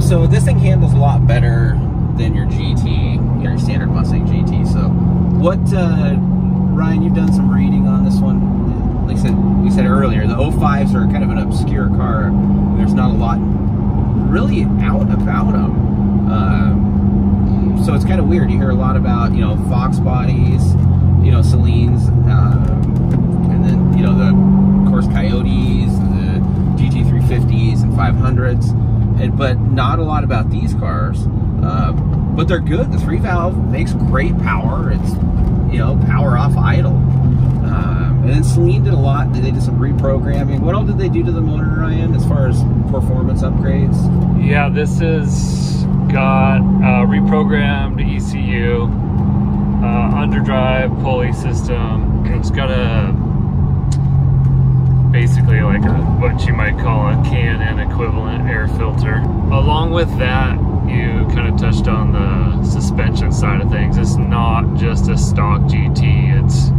So this thing handles a lot better than your GT, your standard Mustang GT. So what, Ryan, you've done some reading on this one. Like we said earlier, the 05s are kind of an obscure car. There's not a lot really out about them. So it's kind of weird. You hear a lot about, you know, Fox bodies, you know, Saleens, and then, you know, of course, Coyotes, the GT350s and 500s, but not a lot about these cars. But they're good. The 3-valve makes great power. It's, you know, power off idle. And then Saleen did a lot. They did some reprogramming. What all did they do to the motor, Ryan, as far as performance upgrades? Yeah, this has got reprogrammed ECU, underdrive pulley system. It's got a basically like what you might call a K&N equivalent air filter. Along with that, you kind of touched on the suspension side of things. It's not just a stock GT. It's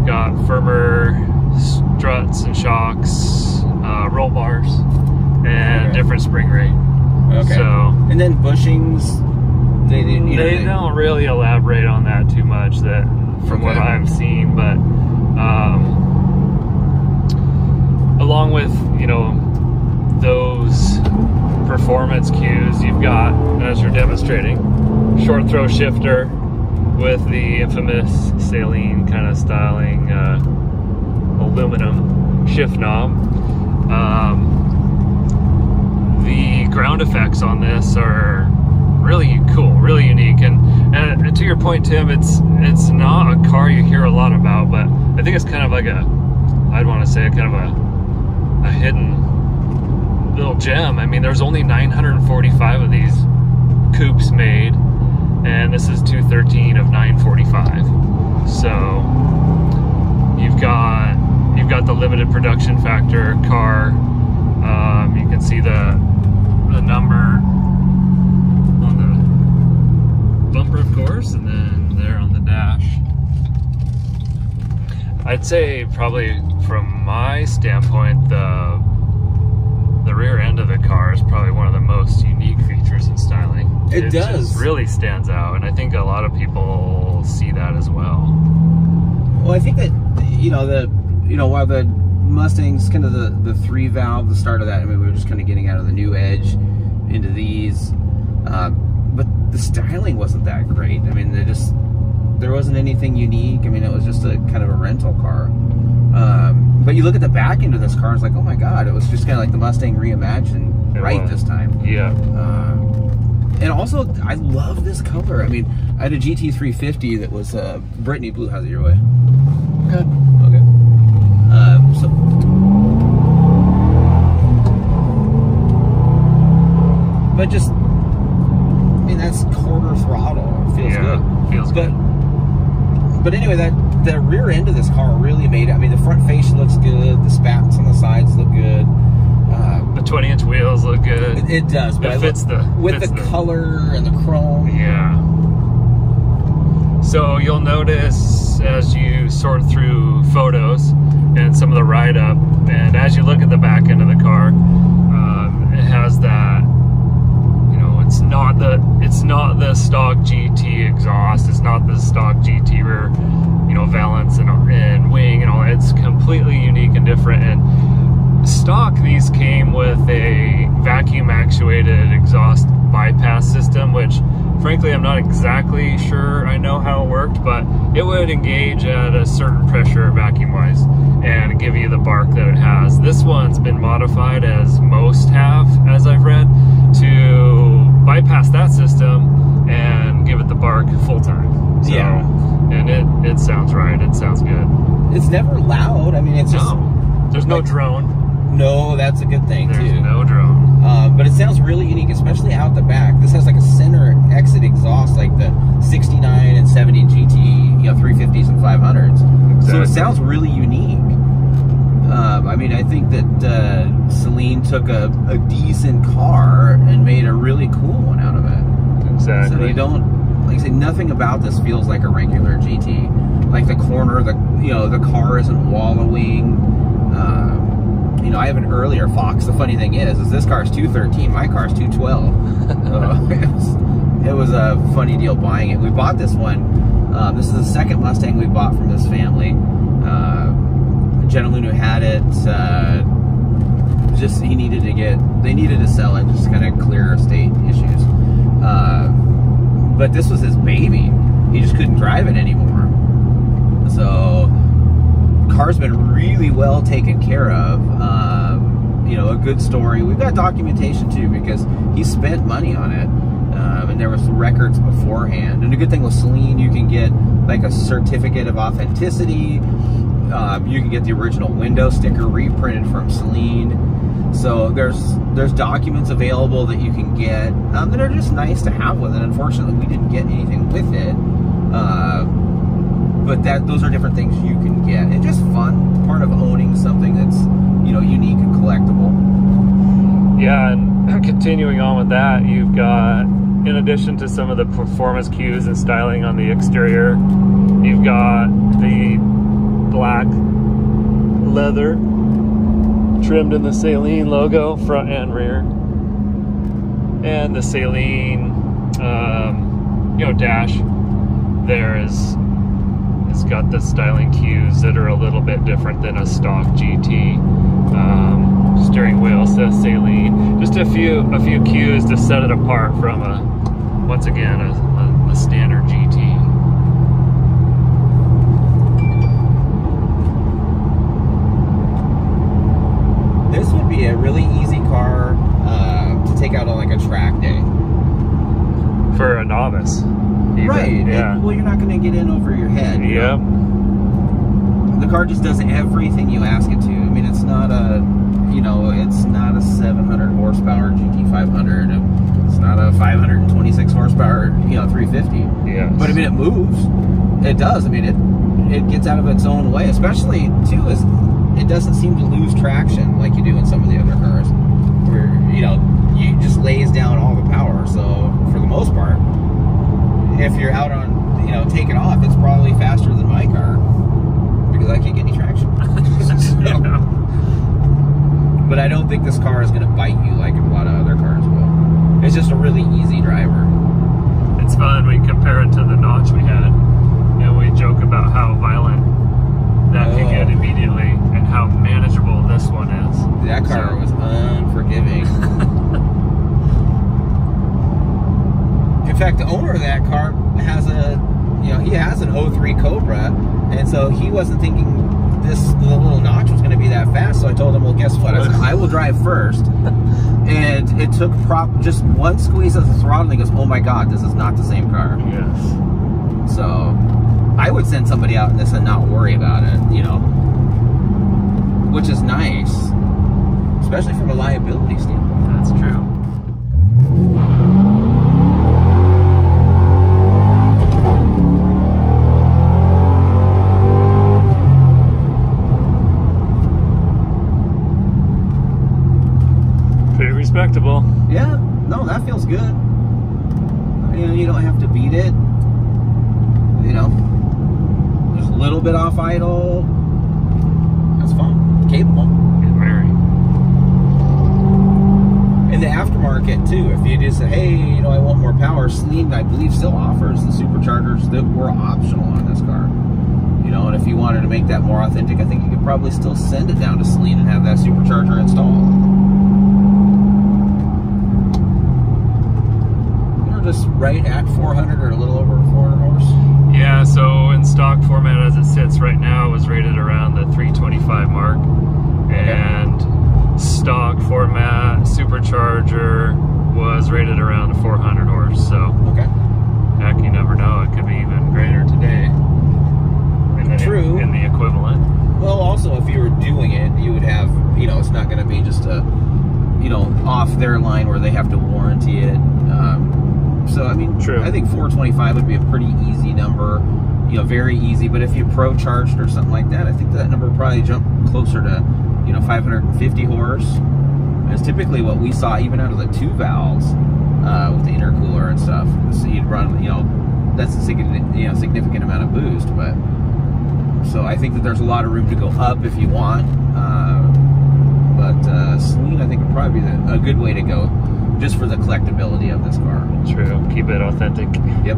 got firmer struts and shocks, roll bars, and different spring rate. Okay. So, and then bushings, they didn't. They don't really elaborate on that too much. That from what I've seen, but along with, you know, those performance cues, you've got, as you're demonstrating, short throw shifter with the infamous Saleen kind of styling aluminum shift knob. The ground effects on this are really cool, really unique, and to your point, Tim, it's not a car you hear a lot about, but I think it's kind of like I'd want to say kind of a hidden little gem. I mean, there's only 945 of these coupes made, and this is 213 of 945. So you've got the limited production factor car. You can see the number on the bumper, of course, and then there on the dash. I'd say probably from my standpoint, the rear end of the car is probably one of the most unique features in styling. It does. Just really stands out, and I think a lot of people see that as well. Well, I think that, while the Mustang's kind of the 3-valve, the start of that, I mean, we were just kind of getting out of the new Edge into these, but the styling wasn't that great. I mean, there wasn't anything unique. I mean, it was just a kind of a rental car. But you look at the back end of this car, it's like, oh my God, it was just kind of like the Mustang reimagined this time. Yeah. And also, I love this color. I mean, I had a GT350 that was Brittany blue. How's it your way? Good. Okay. But just, I mean, that's quarter throttle. It feels good. Feels good. But anyway, the rear end of this car really made it. I mean, the front fascia looks good. The spats on the sides look good. The 20-inch wheels look good. It does, but it fits the color and the chrome. Yeah. So you'll notice as you sort through photos and some of the write-up, and as you look at the back end of the car, it has that. It's not the stock GT exhaust. It's not the stock GT rear, valance and wing and all that. It's completely unique and different. And stock, these came with a vacuum actuated exhaust bypass system, which frankly I'm not exactly sure I know how it worked, but it would engage at a certain pressure vacuum wise and give you the bark that it has. This one's been modified, as most have, as I've read, to bypass that system and give it the bark full time. So, yeah. And it sounds right. It sounds good. It's never loud. I mean, it's just... There's no drone. No, that's a good thing, too. There's no drone. But it sounds really unique, especially out the back. This has like a center exit exhaust like the 69 and 70 GT, 350s and 500s. Exactly. So it sounds really unique. I mean, I think that Saleen took a decent car and made a really cool one out of it. Exactly. So you don't, like I say, nothing about this feels like a regular GT. Like the corner, the car isn't wallowing. you know, I have an earlier Fox. The funny thing is this car's 213, my car's 212. It was a funny deal buying it. We bought this one. This is the second Mustang we bought from this family. A gentleman who had it, just they needed to sell it, just kind of clear estate issues. But this was his baby. He just couldn't drive it anymore. So, car's been really well taken care of. You know, a good story. We've got documentation too, because he spent money on it, and there was records beforehand. And the good thing with Saleen, you can get like a certificate of authenticity. You can get the original window sticker reprinted from Saleen. So there's documents available that you can get that are just nice to have with it. Unfortunately, we didn't get anything with it. But those are different things you can get. It's just fun, part of owning something that's, you know, unique and collectible. Yeah, and continuing on with that, you've got, in addition to some of the performance cues and styling on the exterior, you've got the black leather trimmed in the Saleen logo, front and rear, and the Saleen, you know, dash there it's got the styling cues that are a little bit different than a stock GT. Steering wheel says Saleen. Just a few cues to set it apart from once again a standard GT. This would be a really easy car to take out on like a track day. For a novice. Even. Right. Yeah. Well, you're not going to get in over your head. Yep. The car just does everything you ask it to. I mean, it's not a, you know, it's not a 700 horsepower GT500. It's not a 526 horsepower, you know, 350. Yeah. But I mean, it moves. It does. I mean, it gets out of its own way. Especially too, is it doesn't seem to lose traction like you do in some of the other cars, where, you know, you just lays down all the power. So for the most part, if you're out on, you know, taking off, it's probably faster than my car because I can't get any traction. So, but I don't think this car is going to bite you like a lot of other cars will. It's just a really easy driver. It's fun. We compare it to the Notch we had, and we joke about how violent that could get immediately and how manageable this one is. That car was unforgiving. In fact, the owner of that car has he has an 03 Cobra, and so he wasn't thinking the little Notch was going to be that fast. So I told him, well, guess what? I said, I will drive first. And it took just one squeeze of the throttle, and he goes, oh my God, this is not the same car. Yes. So I would send somebody out in this and not worry about it, you know, which is nice, especially from a liability standpoint. That's true. Pretty respectable. Yeah, no, that feels good. You know, you don't have to beat it. You know, there's a little bit off idle. That's fun. Capable. Very. In the aftermarket too, if you just say, hey, you know, I want more power, Saleen, I believe, still offers the superchargers that were optional on this car. You know, and if you wanted to make that more authentic, I think you could probably still send it down to Saleen and have that supercharger installed. Just right at 400 or a little over 400 horse. Yeah, so in stock format as it sits right now, it was rated around the 325 mark. Okay. And stock format supercharger was rated around 400 horse. So okay. Heck, you never know, it could be even greater today. True. In the equivalent. Well, also if you were doing it, you would have, you know, it's not going to be just a, you know, off their line where they have to warranty it. So, I mean, true. I think 425 would be a pretty easy number, you know, very easy. But if you pro-charged or something like that, I think that number would probably jump closer to, you know, 550 horse. It's typically what we saw even out of the 2 valves with the intercooler and stuff. So you'd run, you know, that's a significant amount of boost. But so I think that there's a lot of room to go up if you want. probably be a good way to go, just for the collectability of this car. True. Keep it authentic. Yep.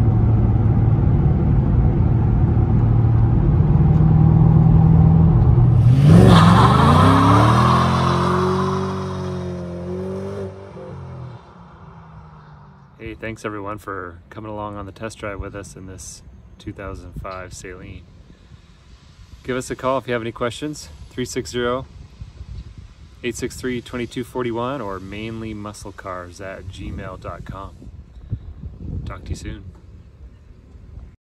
Hey, thanks everyone for coming along on the test drive with us in this 2005 Saleen. Give us a call if you have any questions, 360-863-2241 or mainlymusclecars@gmail.com. Talk to you soon.